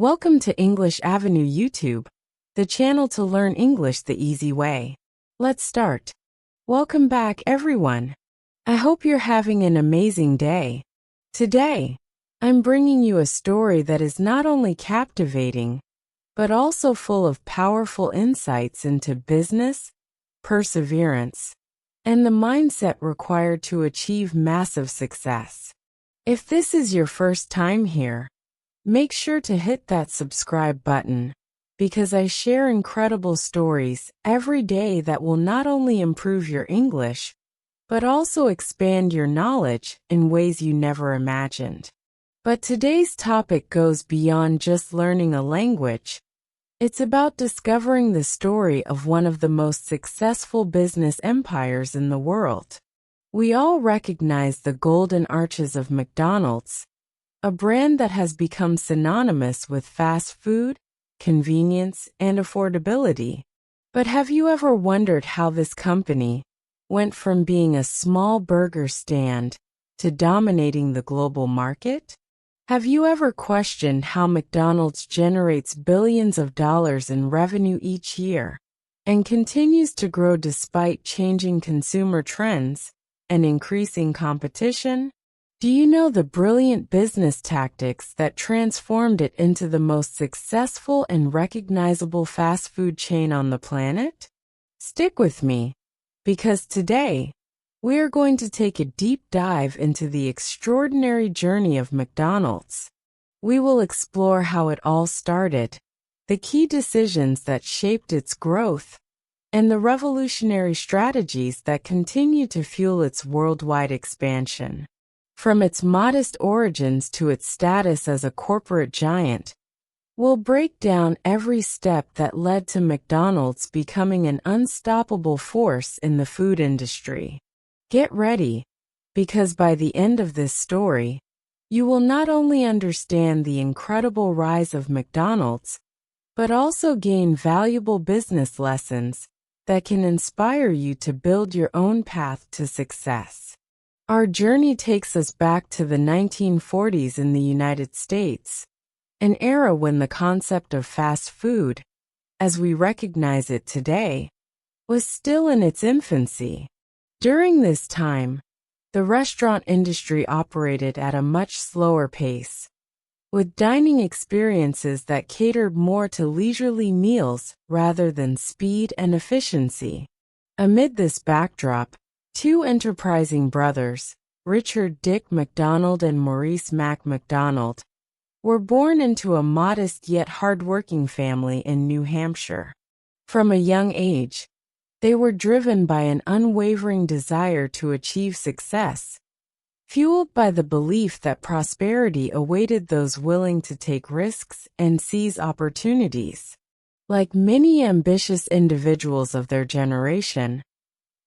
Welcome to English Avenue YouTube, the channel to learn English the easy way. Let's start. Welcome back, everyone. I hope you're having an amazing day. Today, I'm bringing you a story that is not only captivating, but also full of powerful insights into business, perseverance, and the mindset required to achieve massive success. If this is your first time here, make sure to hit that subscribe button, because I share incredible stories every day that will not only improve your English, but also expand your knowledge in ways you never imagined. But today's topic goes beyond just learning a language. It's about discovering the story of one of the most successful business empires in the world. We all recognize the golden arches of McDonald's, a brand that has become synonymous with fast food, convenience, and affordability. But have you ever wondered how this company went from being a small burger stand to dominating the global market? Have you ever questioned how McDonald's generates billions of dollars in revenue each year and continues to grow despite changing consumer trends and increasing competition? Do you know the brilliant business tactics that transformed it into the most successful and recognizable fast food chain on the planet? Stick with me, because today, we are going to take a deep dive into the extraordinary journey of McDonald's. We will explore how it all started, the key decisions that shaped its growth, and the revolutionary strategies that continue to fuel its worldwide expansion. From its modest origins to its status as a corporate giant, we'll break down every step that led to McDonald's becoming an unstoppable force in the food industry. Get ready, because by the end of this story, you will not only understand the incredible rise of McDonald's, but also gain valuable business lessons that can inspire you to build your own path to success. Our journey takes us back to the 1940s in the United States, an era when the concept of fast food, as we recognize it today, was still in its infancy. During this time, the restaurant industry operated at a much slower pace, with dining experiences that catered more to leisurely meals rather than speed and efficiency. Amid this backdrop, two enterprising brothers, Richard Dick McDonald and Maurice Mac McDonald, were born into a modest yet hardworking family in New Hampshire. From a young age, they were driven by an unwavering desire to achieve success, fueled by the belief that prosperity awaited those willing to take risks and seize opportunities. Like many ambitious individuals of their generation,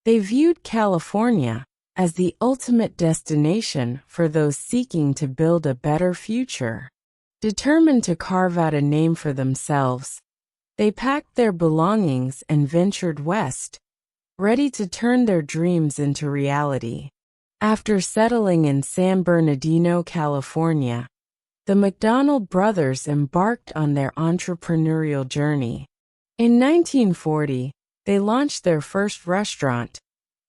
they viewed California as the ultimate destination for those seeking to build a better future. Determined to carve out a name for themselves, they packed their belongings and ventured west, ready to turn their dreams into reality. After settling in San Bernardino, California, the McDonald brothers embarked on their entrepreneurial journey. In 1940, they launched their first restaurant,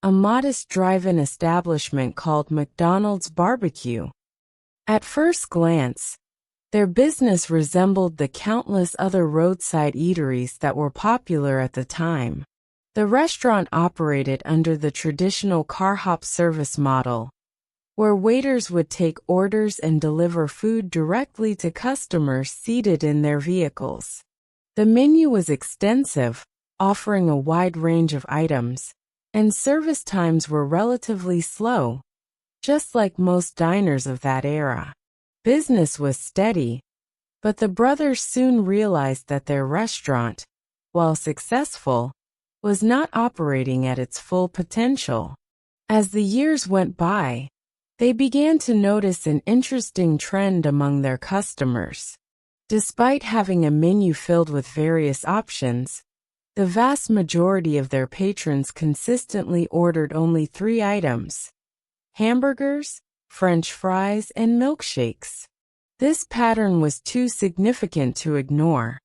a modest drive-in establishment called McDonald's Barbecue. At first glance, their business resembled the countless other roadside eateries that were popular at the time. The restaurant operated under the traditional car hop service model, where waiters would take orders and deliver food directly to customers seated in their vehicles. The menu was extensive, offering a wide range of items, and service times were relatively slow, just like most diners of that era. Business was steady, but the brothers soon realized that their restaurant, while successful, was not operating at its full potential. As the years went by, they began to notice an interesting trend among their customers. Despite having a menu filled with various options, the vast majority of their patrons consistently ordered only 3 items: hamburgers, French fries, and milkshakes. This pattern was too significant to ignore.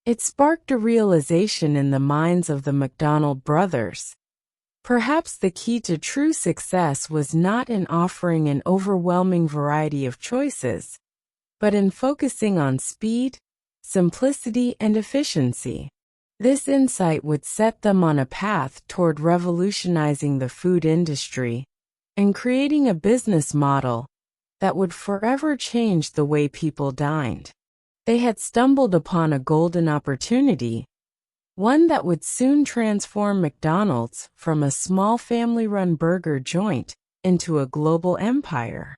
It sparked a realization in the minds of the McDonald brothers. Perhaps the key to true success was not in offering an overwhelming variety of choices, but in focusing on speed, simplicity, and efficiency. This insight would set them on a path toward revolutionizing the food industry and creating a business model that would forever change the way people dined. They had stumbled upon a golden opportunity, one that would soon transform McDonald's from a small family-run burger joint into a global empire.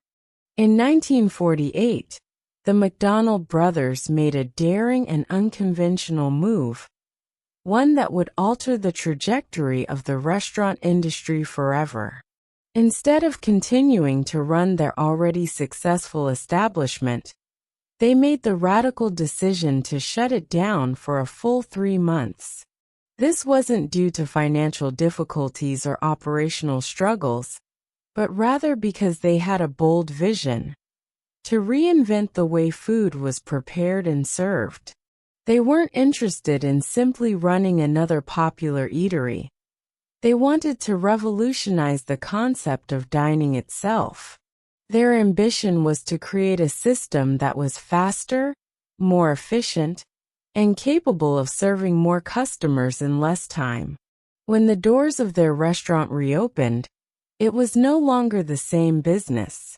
In 1948, the McDonald brothers made a daring and unconventional move, one that would alter the trajectory of the restaurant industry forever. Instead of continuing to run their already successful establishment, they made the radical decision to shut it down for a full 3 months. This wasn't due to financial difficulties or operational struggles, but rather because they had a bold vision to reinvent the way food was prepared and served. They weren't interested in simply running another popular eatery. They wanted to revolutionize the concept of dining itself. Their ambition was to create a system that was faster, more efficient, and capable of serving more customers in less time. When the doors of their restaurant reopened, it was no longer the same business.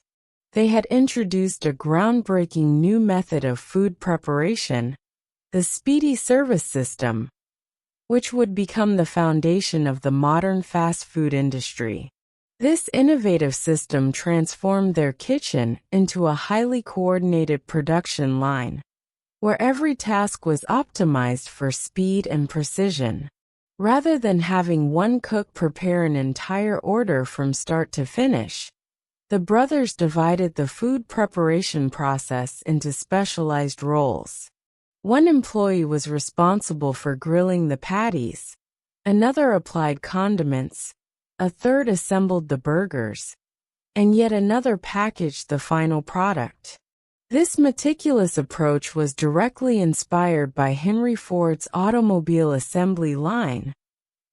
They had introduced a groundbreaking new method of food preparation, the speedy service system, which would become the foundation of the modern fast food industry. This innovative system transformed their kitchen into a highly coordinated production line, where every task was optimized for speed and precision. Rather than having one cook prepare an entire order from start to finish, the brothers divided the food preparation process into specialized roles. One employee was responsible for grilling the patties, another applied condiments, a third assembled the burgers, and yet another packaged the final product. This meticulous approach was directly inspired by Henry Ford's automobile assembly line,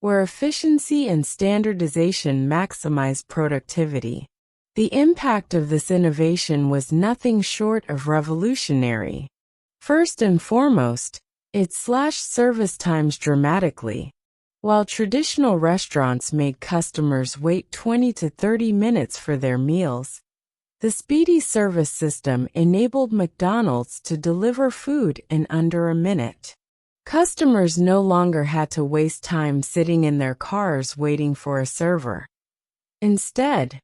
where efficiency and standardization maximized productivity. The impact of this innovation was nothing short of revolutionary. First and foremost, it slashed service times dramatically. While traditional restaurants made customers wait 20 to 30 minutes for their meals, the speedy service system enabled McDonald's to deliver food in under a minute. Customers no longer had to waste time sitting in their cars waiting for a server. Instead,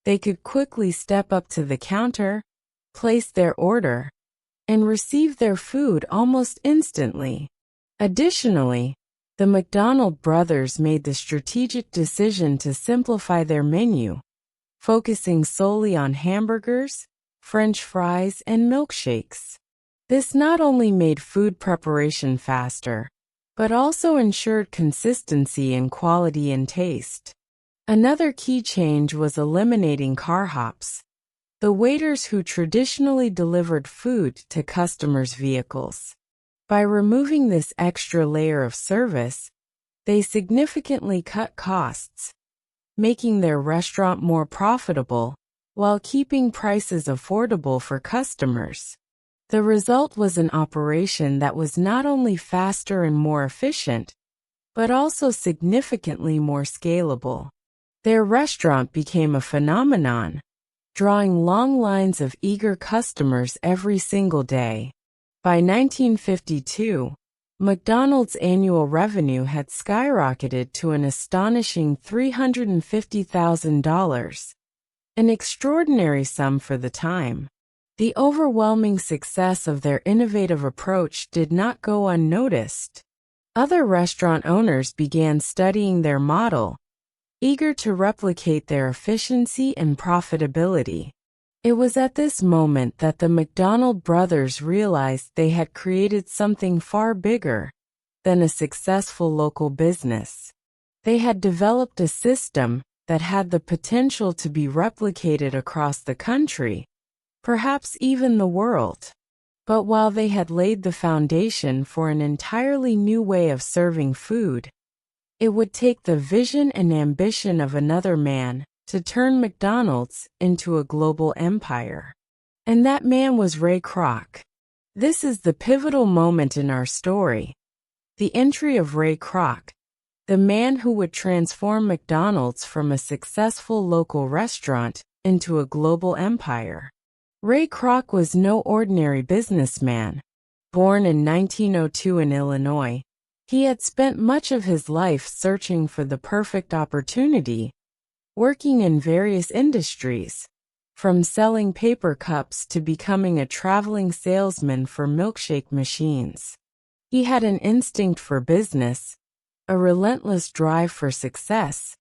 they could quickly step up to the counter, place their order, and receive their food almost instantly. Additionally, the McDonald brothers made the strategic decision to simplify their menu, focusing solely on hamburgers, French fries, and milkshakes. This not only made food preparation faster, but also ensured consistency in quality and taste. Another key change was eliminating car hops, the waiters who traditionally delivered food to customers' vehicles. By removing this extra layer of service, they significantly cut costs, making their restaurant more profitable while keeping prices affordable for customers. The result was an operation that was not only faster and more efficient, but also significantly more scalable. Their restaurant became a phenomenon, drawing long lines of eager customers every single day. By 1952, McDonald's annual revenue had skyrocketed to an astonishing $350,000, an extraordinary sum for the time. The overwhelming success of their innovative approach did not go unnoticed. Other restaurant owners began studying their model, eager to replicate their efficiency and profitability. It was at this moment that the McDonald brothers realized they had created something far bigger than a successful local business. They had developed a system that had the potential to be replicated across the country, perhaps even the world. But while they had laid the foundation for an entirely new way of serving food, it would take the vision and ambition of another man to turn McDonald's into a global empire. And that man was Ray Kroc. This is the pivotal moment in our story. The entry of Ray Kroc, the man who would transform McDonald's from a successful local restaurant into a global empire. Ray Kroc was no ordinary businessman. Born in 1902 in Illinois, he had spent much of his life searching for the perfect opportunity, working in various industries, from selling paper cups to becoming a traveling salesman for milkshake machines. He had an instinct for business, a relentless drive for success,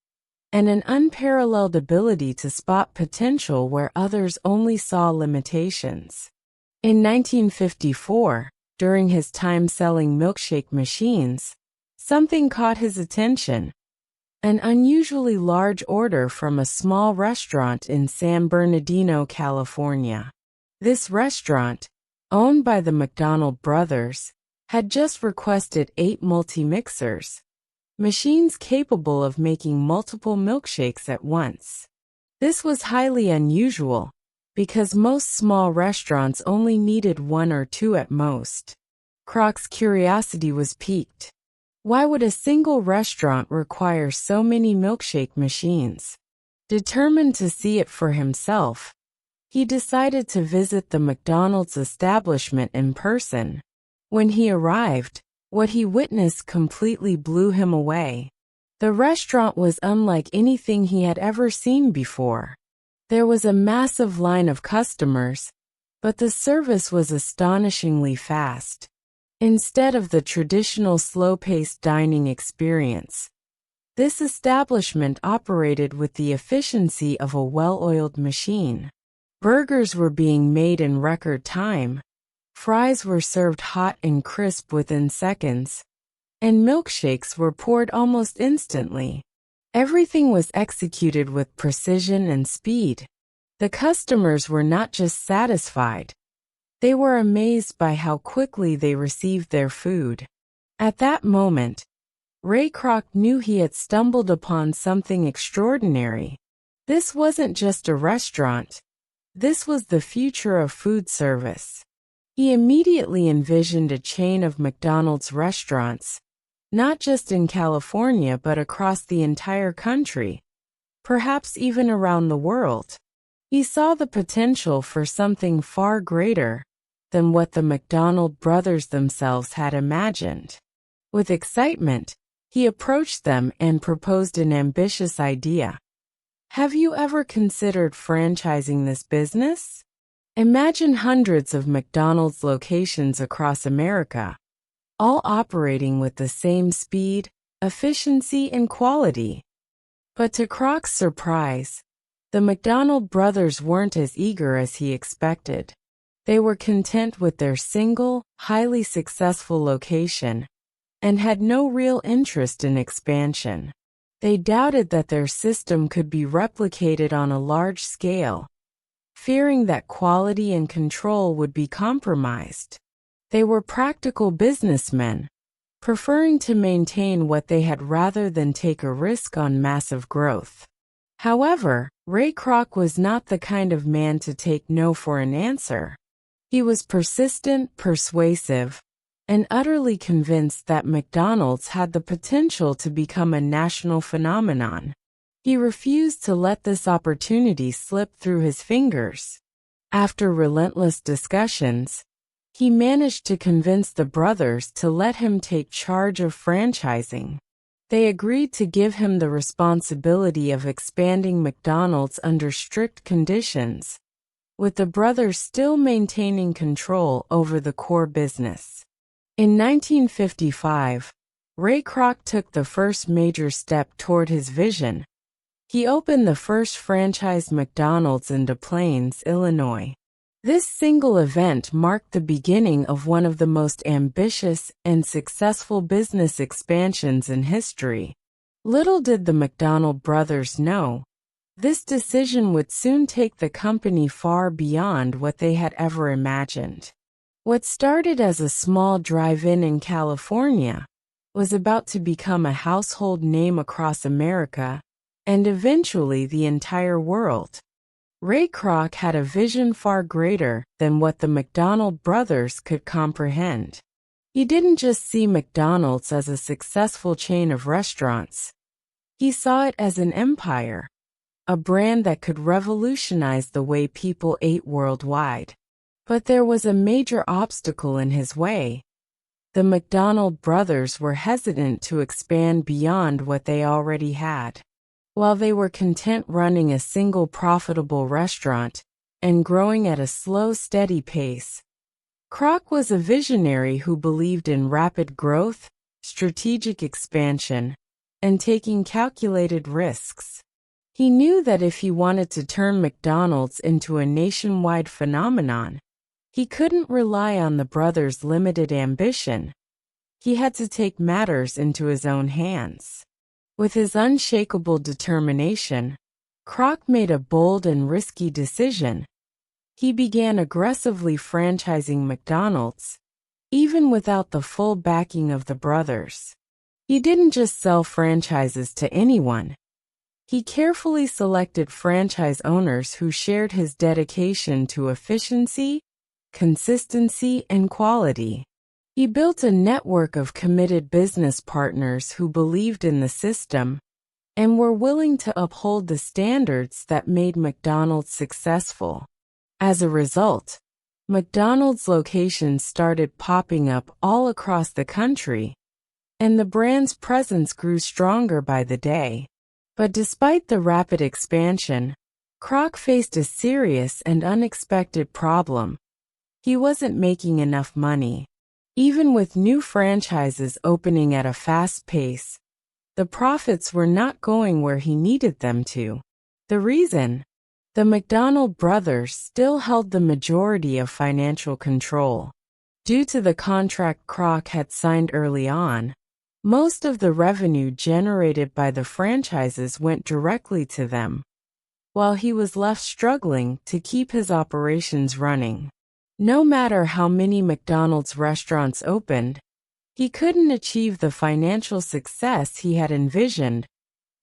and an unparalleled ability to spot potential where others only saw limitations. In 1954, during his time selling milkshake machines, something caught his attention: an unusually large order from a small restaurant in San Bernardino, California. This restaurant, owned by the McDonald brothers, had just requested 8 multi-mixers, machines capable of making multiple milkshakes at once. This was highly unusual, because most small restaurants only needed 1 or 2 at most. Kroc's curiosity was piqued. Why would a single restaurant require so many milkshake machines? Determined to see it for himself, he decided to visit the McDonald's establishment in person. When he arrived, what he witnessed completely blew him away. The restaurant was unlike anything he had ever seen before. There was a massive line of customers, but the service was astonishingly fast. Instead of the traditional slow-paced dining experience, this establishment operated with the efficiency of a well-oiled machine. Burgers were being made in record time, fries were served hot and crisp within seconds, and milkshakes were poured almost instantly. Everything was executed with precision and speed. The customers were not just satisfied, they were amazed by how quickly they received their food. At that moment, Ray Kroc knew he had stumbled upon something extraordinary. This wasn't just a restaurant. This was the future of food service. He immediately envisioned a chain of McDonald's restaurants, not just in California but across the entire country, perhaps even around the world. He saw the potential for something far greater than what the McDonald brothers themselves had imagined. With excitement, he approached them and proposed an ambitious idea. Have you ever considered franchising this business? Imagine hundreds of McDonald's locations across America, all operating with the same speed, efficiency, and quality. But to Kroc's surprise, the McDonald brothers weren't as eager as he expected. They were content with their single, highly successful location and had no real interest in expansion. They doubted that their system could be replicated on a large scale, fearing that quality and control would be compromised. They were practical businessmen, preferring to maintain what they had rather than take a risk on massive growth. However, Ray Kroc was not the kind of man to take no for an answer. He was persistent, persuasive, and utterly convinced that McDonald's had the potential to become a national phenomenon. He refused to let this opportunity slip through his fingers. After relentless discussions, he managed to convince the brothers to let him take charge of franchising. They agreed to give him the responsibility of expanding McDonald's under strict conditions, with the brothers still maintaining control over the core business. In 1955, Ray Kroc took the first major step toward his vision. He opened the first franchised McDonald's in Des Plaines, Illinois. This single event marked the beginning of one of the most ambitious and successful business expansions in history. Little did the McDonald brothers know, This decision would soon take the company far beyond what they had ever imagined. What started as a small drive-in in California was about to become a household name across America and eventually the entire world. Ray Kroc had a vision far greater than what the McDonald brothers could comprehend. He didn't just see McDonald's as a successful chain of restaurants. He saw it as an empire, a brand that could revolutionize the way people ate worldwide. But there was a major obstacle in his way. The McDonald brothers were hesitant to expand beyond what they already had. While they were content running a single profitable restaurant and growing at a slow, steady pace, Kroc was a visionary who believed in rapid growth, strategic expansion, and taking calculated risks. He knew that if he wanted to turn McDonald's into a nationwide phenomenon, he couldn't rely on the brothers' limited ambition. He had to take matters into his own hands. With his unshakable determination, Kroc made a bold and risky decision. He began aggressively franchising McDonald's, even without the full backing of the brothers. He didn't just sell franchises to anyone. He carefully selected franchise owners who shared his dedication to efficiency, consistency, and quality. He built a network of committed business partners who believed in the system and were willing to uphold the standards that made McDonald's successful. As a result, McDonald's locations started popping up all across the country, and the brand's presence grew stronger by the day. But despite the rapid expansion, Kroc faced a serious and unexpected problem. He wasn't making enough money. Even with new franchises opening at a fast pace, the profits were not going where he needed them to. The reason? The McDonald brothers still held the majority of financial control. Due to the contract Kroc had signed early on, most of the revenue generated by the franchises went directly to them, while he was left struggling to keep his operations running. No matter how many McDonald's restaurants opened, he couldn't achieve the financial success he had envisioned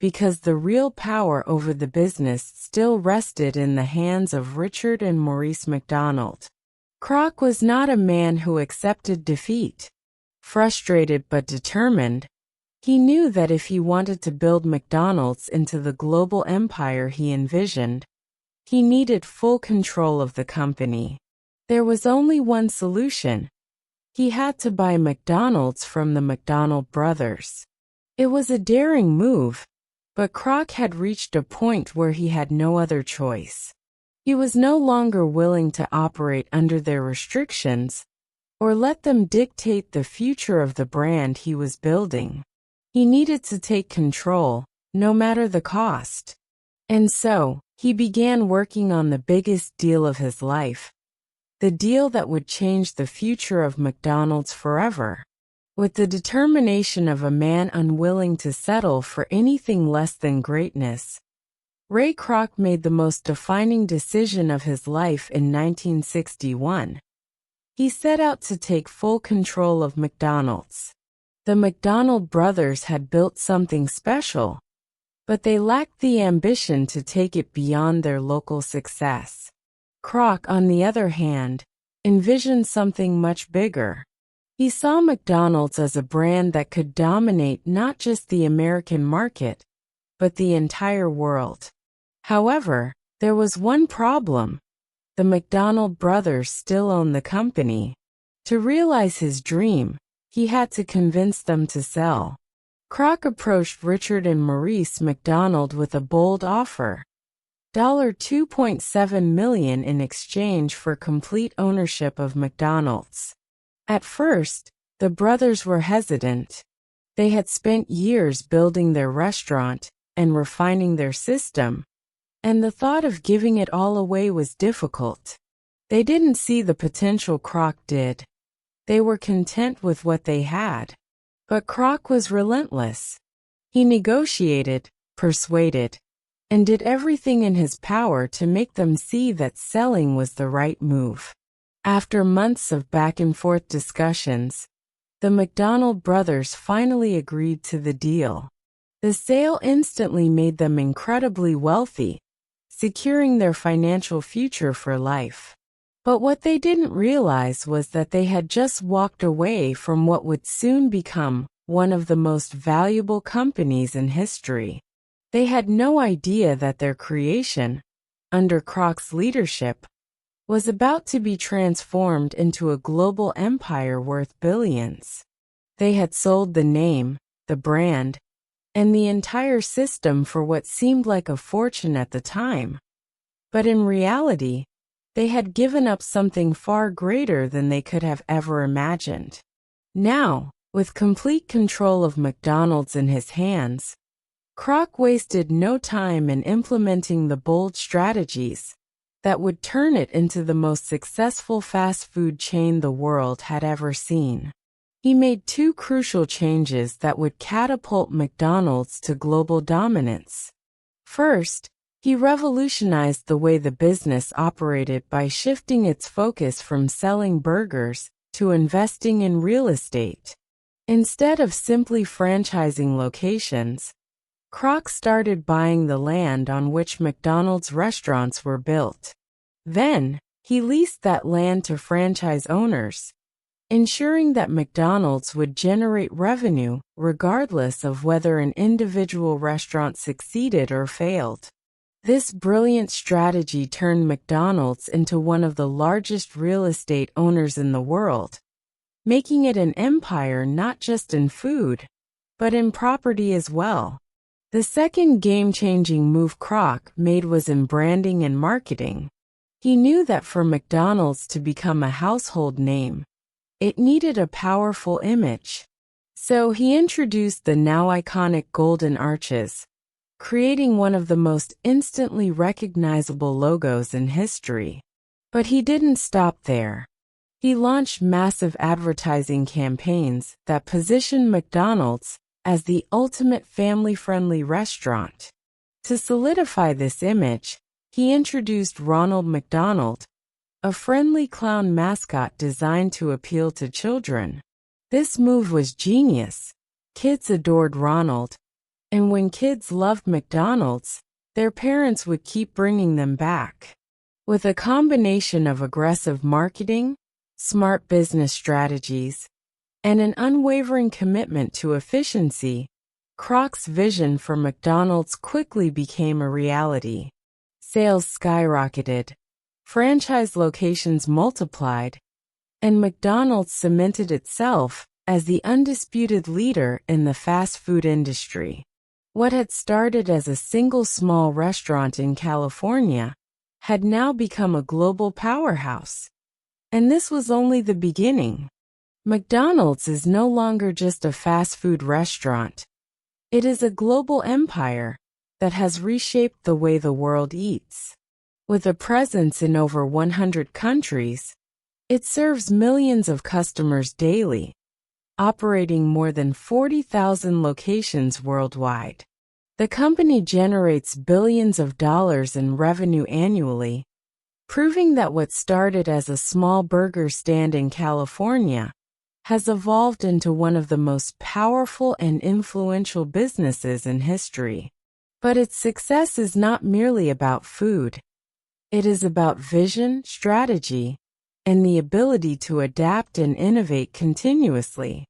because the real power over the business still rested in the hands of Richard and Maurice McDonald. Kroc was not a man who accepted defeat. Frustrated but determined, he knew that if he wanted to build McDonald's into the global empire he envisioned, he needed full control of the company. There was only one solution. He had to buy McDonald's from the McDonald brothers. It was a daring move, but Kroc had reached a point where he had no other choice. He was no longer willing to operate under their restrictions or let them dictate the future of the brand he was building. He needed to take control, no matter the cost. And so, he began working on the biggest deal of his life. The deal that would change the future of McDonald's forever. With the determination of a man unwilling to settle for anything less than greatness, Ray Kroc made the most defining decision of his life in 1961. He set out to take full control of McDonald's. The McDonald brothers had built something special, but they lacked the ambition to take it beyond their local success. Kroc, on the other hand, envisioned something much bigger. He saw McDonald's as a brand that could dominate not just the American market, but the entire world. However, there was one problem. The McDonald brothers still owned the company. To realize his dream, he had to convince them to sell. Kroc approached Richard and Maurice McDonald with a bold offer. $2.7 million in exchange for complete ownership of McDonald's. At first, the brothers were hesitant. They had spent years building their restaurant and refining their system, and the thought of giving it all away was difficult. They didn't see the potential Kroc did. They were content with what they had. But Kroc was relentless. He negotiated, persuaded, and did everything in his power to make them see that selling was the right move. After months of back-and-forth discussions, the McDonald brothers finally agreed to the deal. The sale instantly made them incredibly wealthy, securing their financial future for life. But what they didn't realize was that they had just walked away from what would soon become one of the most valuable companies in history. They had no idea that their creation, under Kroc's leadership, was about to be transformed into a global empire worth billions. They had sold the name, the brand, and the entire system for what seemed like a fortune at the time. But in reality, they had given up something far greater than they could have ever imagined. Now, with complete control of McDonald's in his hands, Kroc wasted no time in implementing the bold strategies that would turn it into the most successful fast food chain the world had ever seen. He made two crucial changes that would catapult McDonald's to global dominance. First, he revolutionized the way the business operated by shifting its focus from selling burgers to investing in real estate. Instead of simply franchising locations, Kroc started buying the land on which McDonald's restaurants were built. Then, he leased that land to franchise owners, ensuring that McDonald's would generate revenue regardless of whether an individual restaurant succeeded or failed. This brilliant strategy turned McDonald's into one of the largest real estate owners in the world, making it an empire not just in food, but in property as well. The second game-changing move Kroc made was in branding and marketing. He knew that for McDonald's to become a household name, it needed a powerful image. So he introduced the now iconic golden arches, creating one of the most instantly recognizable logos in history. But he didn't stop there. He launched massive advertising campaigns that positioned McDonald's as the ultimate family-friendly restaurant. To solidify this image, he introduced Ronald McDonald, a friendly clown mascot designed to appeal to children. This move was genius. Kids adored Ronald, and when kids loved McDonald's, their parents would keep bringing them back. With a combination of aggressive marketing, smart business strategies, and an unwavering commitment to efficiency, Kroc's vision for McDonald's quickly became a reality. Sales skyrocketed, franchise locations multiplied, and McDonald's cemented itself as the undisputed leader in the fast food industry. What had started as a single small restaurant in California had now become a global powerhouse. And this was only the beginning. McDonald's is no longer just a fast food restaurant. It is a global empire that has reshaped the way the world eats. With a presence in over 100 countries, it serves millions of customers daily, operating more than 40,000 locations worldwide. The company generates billions of dollars in revenue annually, proving that what started as a small burger stand in California has evolved into one of the most powerful and influential businesses in history. But its success is not merely about food. It is about vision, strategy, and the ability to adapt and innovate continuously.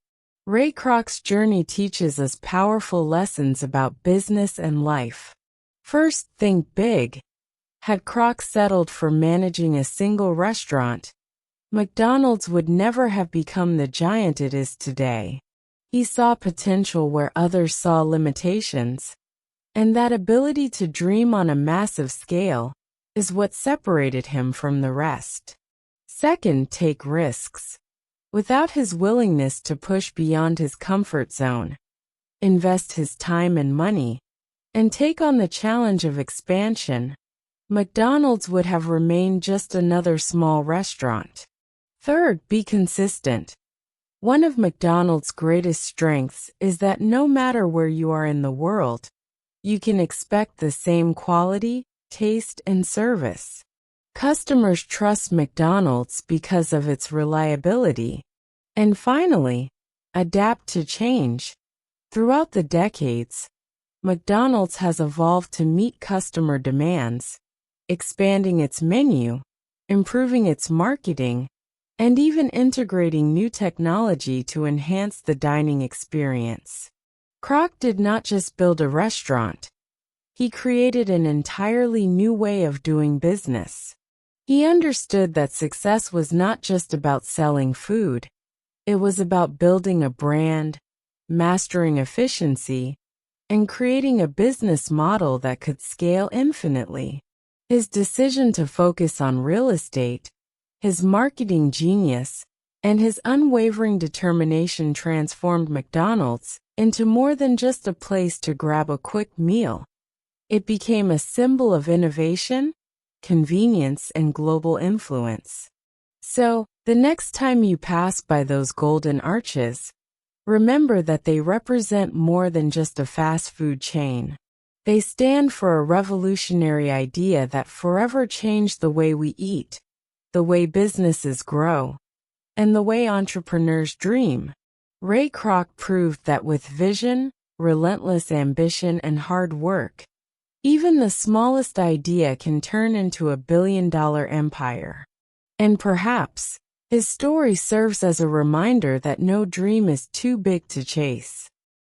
Ray Kroc's journey teaches us powerful lessons about business and life. First, think big. Had Kroc settled for managing a single restaurant, McDonald's would never have become the giant it is today. He saw potential where others saw limitations, and that ability to dream on a massive scale is what separated him from the rest. Second, take risks. Without his willingness to push beyond his comfort zone, invest his time and money, and take on the challenge of expansion, McDonald's would have remained just another small restaurant. Third, be consistent. One of McDonald's greatest strengths is that no matter where you are in the world, you can expect the same quality, taste, and service. Customers trust McDonald's because of its reliability. And finally, adapt to change. Throughout the decades, McDonald's has evolved to meet customer demands, expanding its menu, improving its marketing, and even integrating new technology to enhance the dining experience. Kroc did not just build a restaurant. He created an entirely new way of doing business. He understood that success was not just about selling food. It was about building a brand, mastering efficiency, and creating a business model that could scale infinitely. His decision to focus on real estate, his marketing genius, and his unwavering determination transformed McDonald's into more than just a place to grab a quick meal. It became a symbol of innovation, convenience, and global influence. So, the next time you pass by those golden arches, remember that they represent more than just a fast food chain. They stand for a revolutionary idea that forever changed the way we eat, the way businesses grow, and the way entrepreneurs dream. Ray Kroc proved that with vision, relentless ambition, and hard work, even the smallest idea can turn into a billion-dollar empire. And perhaps, his story serves as a reminder that no dream is too big to chase.